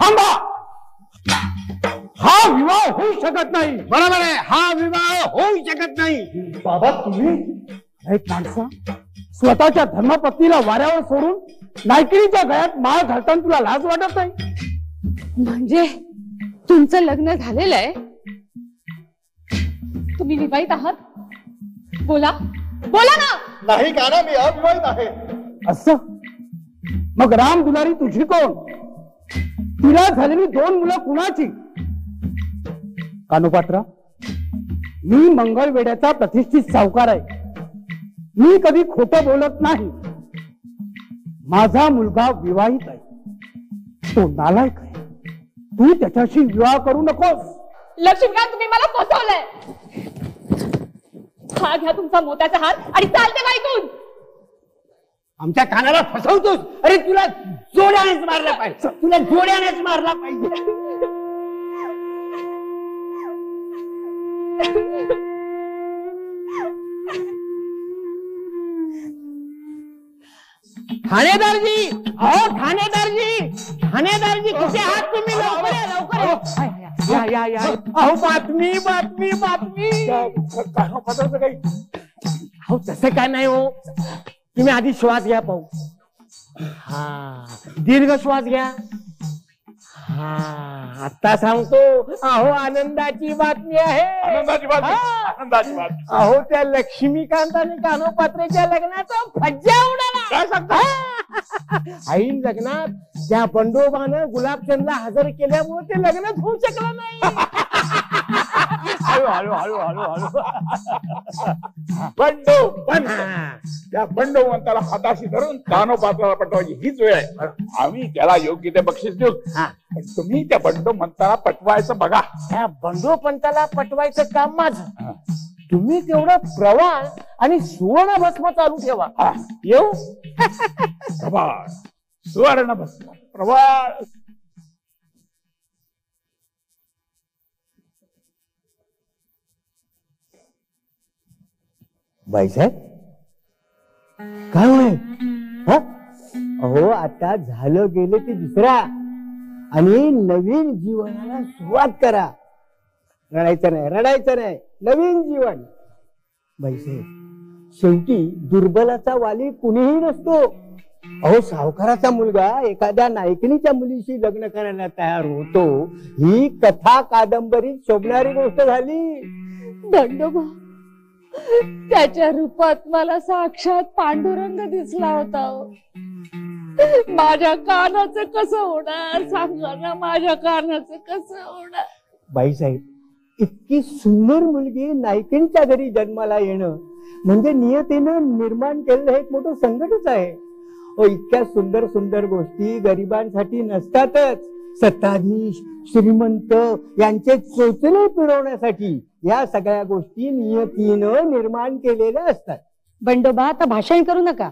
थांबा, हा विवाह होऊ शकत नाही. बरोबर आहे, हा विवाह होऊ शकत नाही. बाबा तुम्ही एक माणसा स्वतःच्या धर्मपत्नीला वाऱ्यावर सोडून नायकिणीच्या गळ्यात माळ घालताना तुला लाज वाटत नाही? म्हणजे तुमचं लग्न झालेलं आहे, तुम्ही विवाहित आहात? बोला बोला ना. नाही का ना, मी अविवाहित आहे. असं? मग राम दुलारी तुझी कोण? तिला झालेली 2 मुलं कुणाची? कानोपात्रा, मी मंगळवेड्याचा प्रतिष्ठित सावकार आहे. मी कधी खोटं बोलत नाही. माझा मुलगा विवाहित आहे, तो नालायक आहे. तू त्याच्याशी विवाह करू नकोस. लक्ष्मीकांत, तुम्ही मला फसवलंय. हा घ्या तुमचा मोत्याचा हार आणि चालते का ऐकून? आमच्या कानाला फसवतोस? अरे तुला जोड्यानेच मारला पाहिजे, तुला जोड्यानेच मारला पाहिजे. ठाणेदारजी, अहो ठाणेदारजी, ठाणेदारजी कुठे आहात तुम्ही? लवकर या, लवकर या. या या. अहो बातमी बातमी बातमी. काही अहो तसं काय नाही हो, तुम्ही आधी श्वास घ्या पाहू. हा, दीर्घ श्वास घ्या. हा, आता सांगतो. अहो आनंदाची बातमी आहे. आनंदाची बातमी, आनंदाची बातमी. अहो त्या लक्ष्मीकांत आणि कानोपात्रेच्या लग्नाचा फज्जा उडाला. काय सांगता? ऐन लग्नात त्या बंडोबानं गुलाबचंदला हजर केल्यामुळे ते लग्नच होऊ शकलं नाही. हळू हळू हळू हळू हळू. बंडो पण त्या बंडोवंताला हाताशी धरून कानोपात्राला पटवायची हीच वेळ आहे. आम्ही त्याला योग्य ते बक्षीस देऊ, पण तुम्ही त्या बंडोवंताला पटवायचं बघा. त्या बंडोपंताला पटवायचं काम माझं. तुम्ही तेवढं प्रवाळ आणि सुवर्ण भस्म चालू ठेवा. येऊ? प्रभाळ, सुवर्ण भस्म, प्रभाळ. बाईसाहेब काय होय? अहो आता झालं गेले ते दुसरा आणि नवीन जीवनाला सुरुवात करा. रडायचं नाही, रडायचं नाही, नवीन जीवन. बाईसाहेब शेवटी दुर्बलाचा वाली कुणीही नसतो. अहो सावकाराचा मुलगा एखाद्या नायकिणीच्या मुलीशी लग्न करायला तयार होतो, ही कथा कादंबरीत शोभणारी गोष्ट झाली. दंडोबा, त्याच्या रूपात मला साक्षात पांडुरंग दिसला होता. माझ्या कानाचं कसं होणार सांगा ना, माझ्या कानाचं कसं होणार? बाईसाहेब इतकी सुंदर मुलगी नायकिणीच्या घरी जन्माला येणं म्हणजे नियतीनं निर्माण केलेलं एक मोठं संकटच आहे. इतक्या सुंदर सुंदर गोष्टी गरिबांसाठी नसतातच. सत्ताधीश श्रीमंत यांचे चोचले पिरवण्यासाठी या सगळ्या गोष्टी नियतीनं निर्माण केलेल्या असतात. बंडोबा आता भाषण करू नका,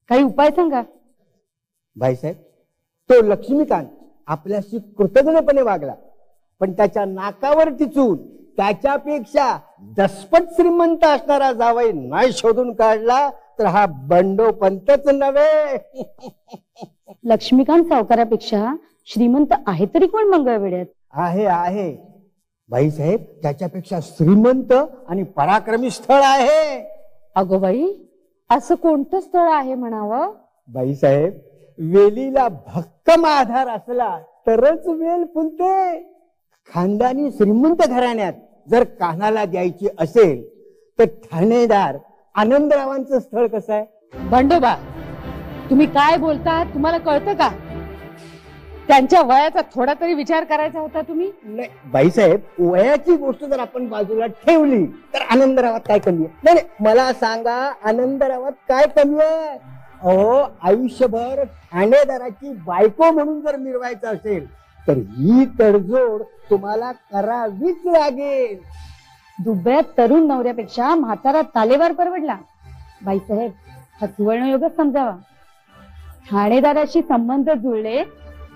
काही उपाय सांगा. भाईसाहेब तो लक्ष्मीकांत आपल्याशी कृतज्ञपणे वागला, पण त्याच्या नाकावर टिचून त्याच्यापेक्षा दसपट श्रीमंत असणारा जावई नाही शोधून काढला तर हा बंडोपंतच नव्हे. लक्ष्मीकांत सावकारापेक्षा श्रीमंत आहे तरी कोण मंगळवेड्यात? आहे आहे भाईसाहेब, त्याच्यापेक्षा श्रीमंत आणि पराक्रमी स्थळ आहे. अगो बाई, असं कोणतं स्थळ आहे म्हणावं? बाईसाहेब वेलीला भक्कम आधार असला तरच वेल फुलते. खानदानी श्रीमंत घराण्यात जर कानाला द्यायची असेल तर ठाणेदार आनंदरावांचं स्थळ कसं आहे? बंडोबा, तुम्ही काय बोलता? तुम्हाला कळतं का? त्यांच्या वयाचा थोडा तरी विचार करायचा होता तुम्ही. नाही बाईसाहेब, वयाची गोष्ट जर आपण बाजूला ठेवली तर आनंदरावात काय कमी आहे? नाही मला सांगा, आनंदरावात काय कमी आहे? अहो आयुष्यभर ठाणेदाराची बायको म्हणून जर मिरवायचं असेल तर ही तडजोड तुम्हाला करावीच लागेल. दुबळ्यात तरुण नवऱ्यापेक्षा म्हातारा तालेवार परवडला. बाईसाहेब, हा सुवर्णयोगच समजावा. ठाणेदाराशी संबंध जुळले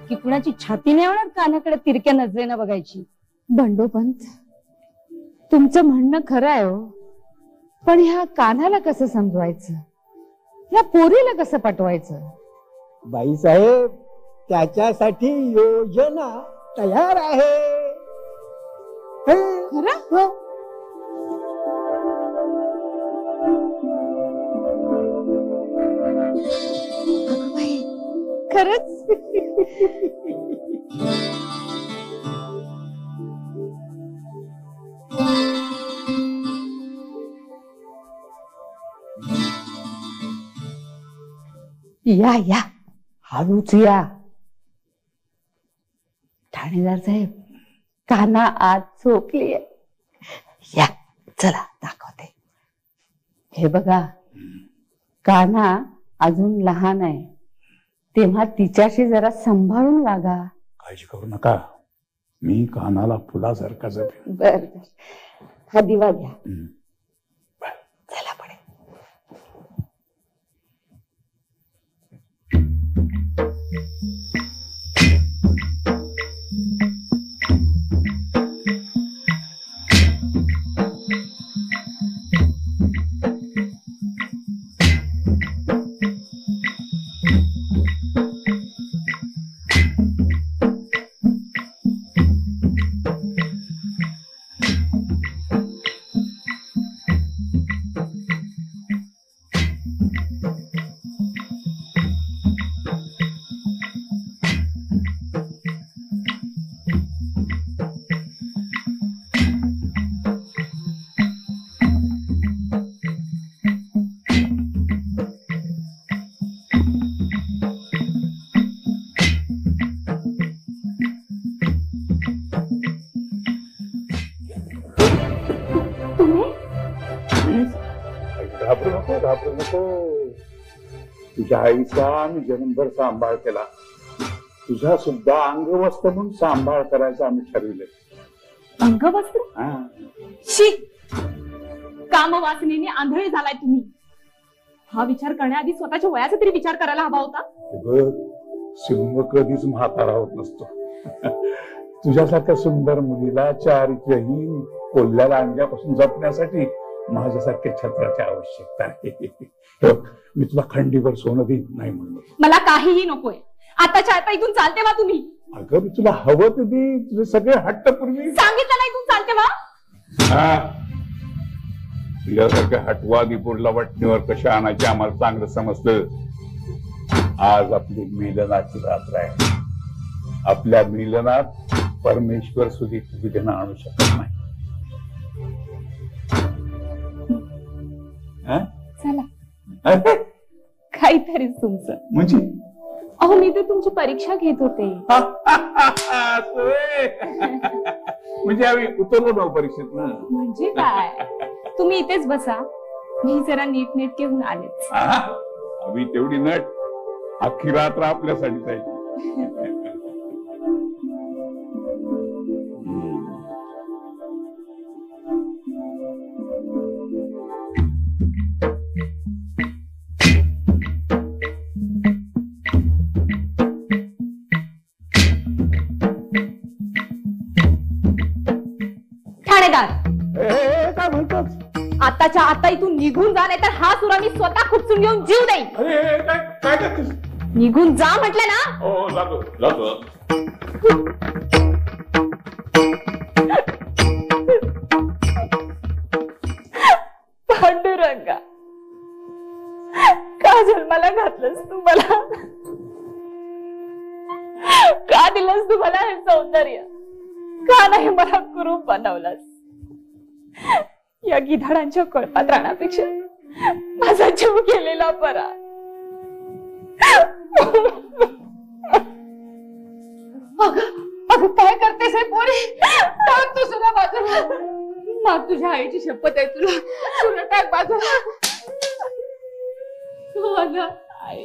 की कुणाची छाती नाही होणार कानाकडे तिरक्या नजरेनं बघायची. बंडोपंत, तुमचं म्हणणं खरं आहे हो, पण ह्या कानाला कसं समजवायचं? या पोरीला कसं पटवायचं? बाईसाहेब त्याच्यासाठी योजना तयार आहे. खरं? खरंच? या या हळूच या. ठाणेदार साहेब, कान्हा आज झोपलीये. या चला दाखवते. हे बघा, कान्हा अजून लहान आहे, तेव्हा तिच्याशी जरा सांभाळून वागा. काळजी करू नका, मी कानाला फुलासारखा जपेन. बर हा दिवा घ्या. चला पुढे. घाबरू नको, घाबरू नको. तुझ्या आईचा आम्ही जन्मभर सांभाळ केला, तुझा सुद्धा अंगवस्त्र म्हणून सांभाळ करायचा आम्ही ठरविले. अंगवस्त्र? शी, कामवासनेने आंधळे झालाय तुम्ही. हा विचार करण्याआधी स्वतःच्या वयाचा तरी विचार करायला हवा होता. सिंह कधीच म्हातारा होत नसतो. तुझ्यासारख्या सुंदर मुलीला चारित्र्यहीन कोल्ह्याला आणल्यापासून जपण्यासाठी माझ्यासारख्या छत्राची आवश्यकता आहे. मी तुला खंडीवर सोनं देईन नाही म्हणलं. मला काहीही नकोय. आताच्या आता इथून चालते वा तुम्ही. अगं मी तुला हवं तर दे, तुझे सगळे हट्ट पूर्वी सांगितलं ना इथून चालते वा. तुझ्यासारख्या हटवादी पुढला वाटणीवर कशा आणायचे आम्हाला चांगलं समजतं. आज आपली मिलनाची रात्र आहे. आपल्या मिलनात परमेश्वर सुद्धा विघ्न आणू शकत नाही. चला काहीतरीच तुमचं. म्हणजे अहो मी तर तुमची परीक्षा घेत होते. म्हणजे आम्ही उतरलो ना परीक्षेत ना. म्हणजे काय, तुम्ही इथेच बसा, मी जरा नीटनेटके होऊन आलेच. आम्ही तेवढी नट अख्खी रात्र आपल्यासाठी जायची. ठाणेदार, काय म्हणतोस? आताच्या आता इथून निघून जा, नाही तर हा सुरा मी स्वतः खुपसून घेऊन जीव देईन. अरे काय करतेस? निघून जा म्हटलं ना. हो जातो जातो. पांडुरंगा, का जन्माला घातलंस तू मला? का दिलंस तू मला हे सौंदर्य? का नाही मला कुरूप बनवलास? या गिधाडांच्या कळपात राहण्यापेक्षा माझा जीव गेलेला बरा. अगं काय करतेस हे पोरी? टाक तू सुद्धा बाजूला. मग तुझ्या आईची शपथ आहे, तुला तुला टाक बाजूला. हो ना आई.